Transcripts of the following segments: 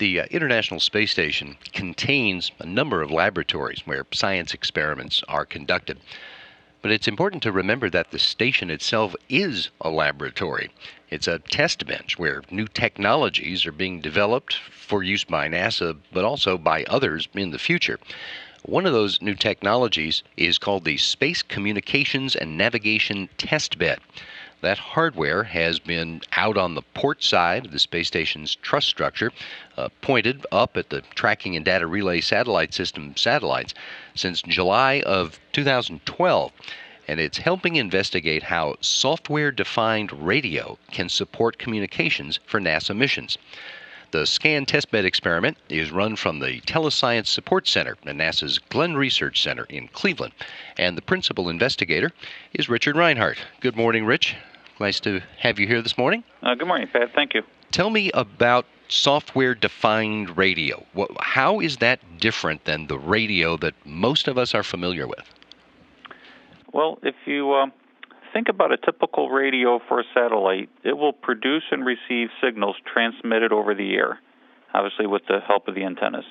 The International Space Station contains a number of laboratories where science experiments are conducted. But it's important to remember that the station itself is a laboratory. It's a test bench where new technologies are being developed for use by NASA, but also by others in the future. One of those new technologies is called the Space Communications and Navigation Test Bed. That hardware has been out on the port side of the space station's truss structure, pointed up at the Tracking and Data Relay Satellite System satellites since July of 2012. And it's helping investigate how software-defined radio can support communications for NASA missions. The SCAN testbed experiment is run from the Telescience Support Center at NASA's Glenn Research Center in Cleveland. And the principal investigator is Richard Reinhardt. Good morning, Rich. Nice to have you here this morning. Good morning, Pat. Thank you. Tell me about software-defined radio. How is that different than the radio that most of us are familiar with? Well, if you think about a typical radio for a satellite, it will produce and receive signals transmitted over the air, obviously with the help of the antennas.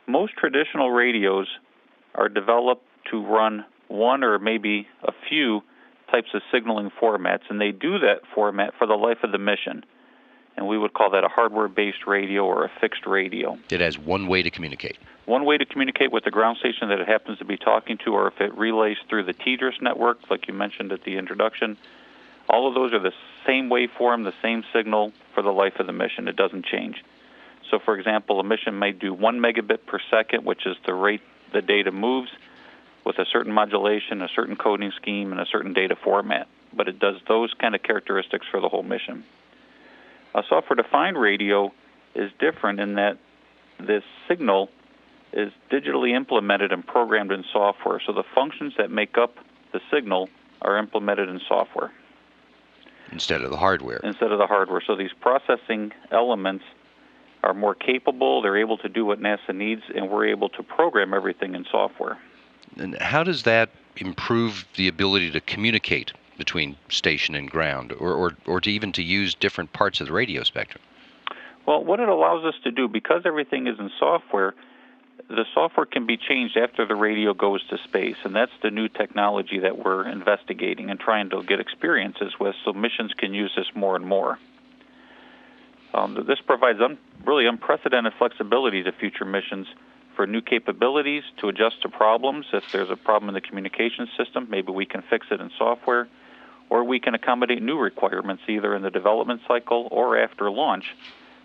Most traditional radios are developed to run one or maybe a few types of signaling formats, and they do that format for the life of the mission. And we would call that a hardware-based radio or a fixed radio. It has one way to communicate. One way to communicate with the ground station that it happens to be talking to, or if it relays through the TDRS network, like you mentioned at the introduction. All of those are the same waveform, the same signal for the life of the mission. It doesn't change. So, for example, a mission may do 1 megabit per second, which is the rate the data moves, with a certain modulation, a certain coding scheme, and a certain data format. But it does those kind of characteristics for the whole mission. A software-defined radio is different in that this signal is digitally implemented and programmed in software. So the functions that make up the signal are implemented in software. Instead of the hardware. Instead of the hardware. So these processing elements are more capable, they're able to do what NASA needs, and we're able to program everything in software. And how does that improve the ability to communicate between station and ground, or to even to use different parts of the radio spectrum? Well, what it allows us to do, because everything is in software, the software can be changed after the radio goes to space, and that's the new technology that we're investigating and trying to get experiences with so missions can use this more and more. This provides really unprecedented flexibility to future missions for new capabilities, to adjust to problems. If there's a problem in the communication system, maybe we can fix it in software, or we can accommodate new requirements either in the development cycle or after launch.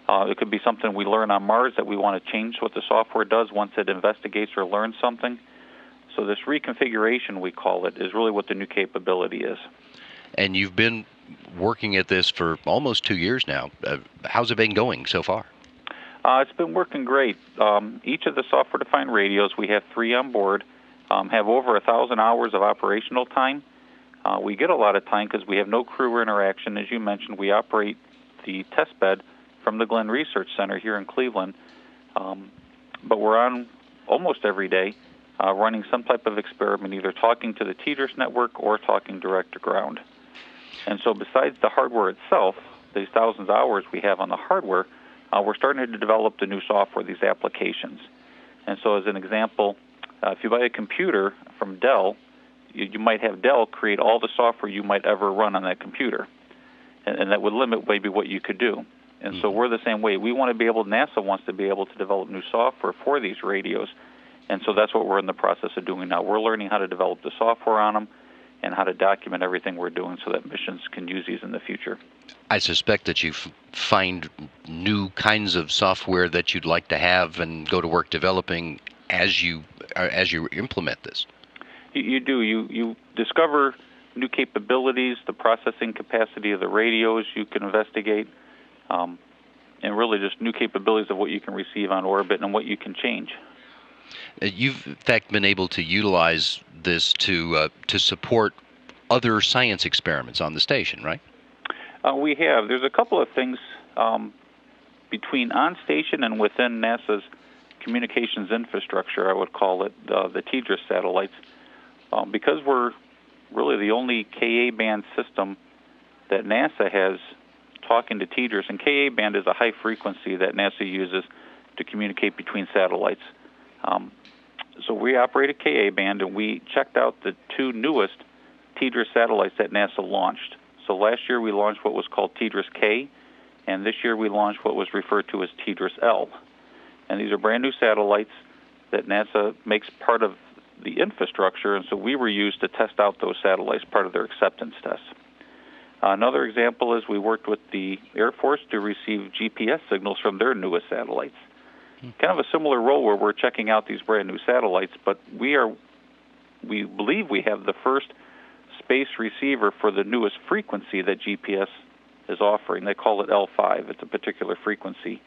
It could be something we learn on Mars that we want to change what the software does once it investigates or learns something. So this reconfiguration, we call it, is really what the new capability is. And you've been working at this for almost 2 years now. How's it been going so far? It's been working great. Each of the software-defined radios, we have 3 on board, have over 1,000 hours of operational time. We get a lot of time because we have no crew interaction. As you mentioned, we operate the test bed from the Glenn Research Center here in Cleveland. But we're on almost every day running some type of experiment, either talking to the TDRS network or talking direct to ground. And so besides the hardware itself, these thousands of hours we have on the hardware, we're starting to develop the new software, these applications. And so as an example, if you buy a computer from Dell, you might have Dell create all the software you might ever run on that computer. And that would limit maybe what you could do. And so we're the same way. We want to be able, NASA wants to be able to develop new software for these radios. And so that's what we're in the process of doing now. We're learning how to develop the software on them and how to document everything we're doing so that missions can use these in the future. I suspect that you find new kinds of software that you'd like to have and go to work developing as you implement this. You do. You discover new capabilities, the processing capacity of the radios you can investigate, and really just new capabilities of what you can receive on orbit and what you can change. You've, in fact, been able to utilize this to support other science experiments on the station, right? We have. There's a couple of things between on station and within NASA's communications infrastructure, I would call it, the TDRS satellites. Because we're really the only Ka band system that NASA has talking to TDRS, and Ka-band is a high frequency that NASA uses to communicate between satellites. So we operate at Ka-band, and we checked out the two newest TDRS satellites that NASA launched. So last year we launched what was called TDRS-K, and this year we launched what was referred to as TDRS-L. And these are brand new satellites that NASA makes part of the infrastructure, and so we were used to test out those satellites, part of their acceptance tests. Another example is we worked with the Air Force to receive GPS signals from their newest satellites. Kind of a similar role where we're checking out these brand new satellites, but we believe we have the first space receiver for the newest frequency that GPS is offering. They call it L5. It's a particular frequency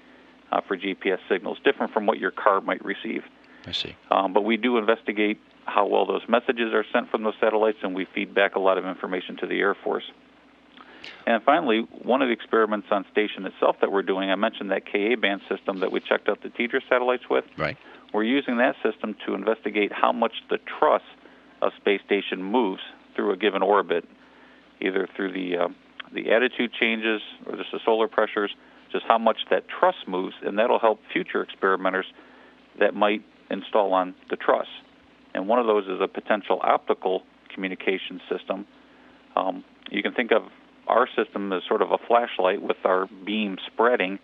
for GPS signals, different from what your car might receive. I see. But we do investigate how well those messages are sent from those satellites, and we feed back a lot of information to the Air Force. And finally, one of the experiments on station itself that we're doing, I mentioned that Ka-band system that we checked out the TDRS satellites with. Right. We're using that system to investigate how much the truss of space station moves through a given orbit, either through the attitude changes or just the solar pressures, just how much that truss moves, and that'll help future experimenters that might install on the truss. And one of those is a potential optical communication system. You can think of our system as sort of a flashlight with our beam spreading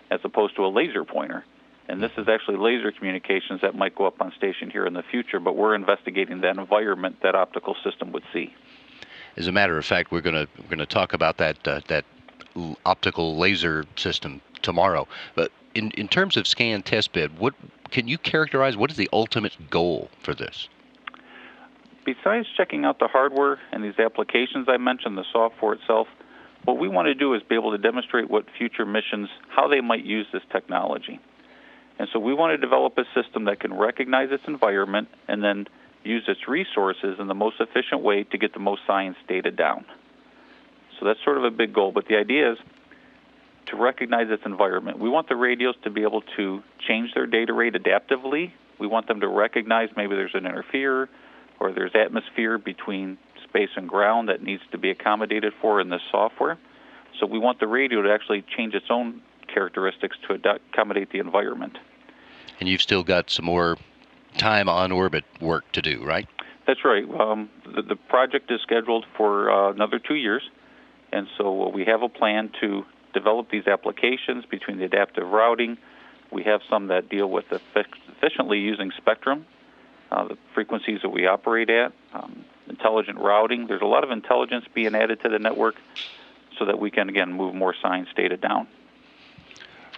as opposed to a laser pointer. And this is actually laser communications that might go up on station here in the future, but we're investigating that environment that optical system would see. As a matter of fact, we're going to talk about that optical laser system tomorrow. But in terms of scan test bed, what can you characterize? What is the ultimate goal for this? Besides checking out the hardware and these applications I mentioned, the software itself, what we want to do is be able to demonstrate what future missions, how they might use this technology. And so we want to develop a system that can recognize its environment and then use its resources in the most efficient way to get the most science data down. So that's sort of a big goal, but the idea is to recognize its environment. We want the radios to be able to change their data rate adaptively. We want them to recognize maybe there's an interferer or there's atmosphere between space and ground that needs to be accommodated for in this software. So we want the radio to actually change its own characteristics to accommodate the environment. And you've still got some more time on orbit work to do, right? That's right. The project is scheduled for another 2 years, and so we have a plan to develop these applications between the adaptive routing. We have some that deal with efficiently using spectrum, the frequencies that we operate at, intelligent routing. There's a lot of intelligence being added to the network so that we can, again, move more science data down.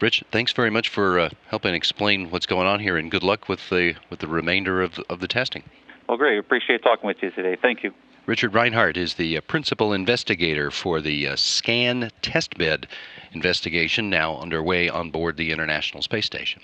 Rich, thanks very much for helping explain what's going on here, and good luck with the remainder of the testing. Well, great. Appreciate talking with you today. Thank you. Richard Reinhardt is the principal investigator for the SCAN testbed investigation now underway on board the International Space Station.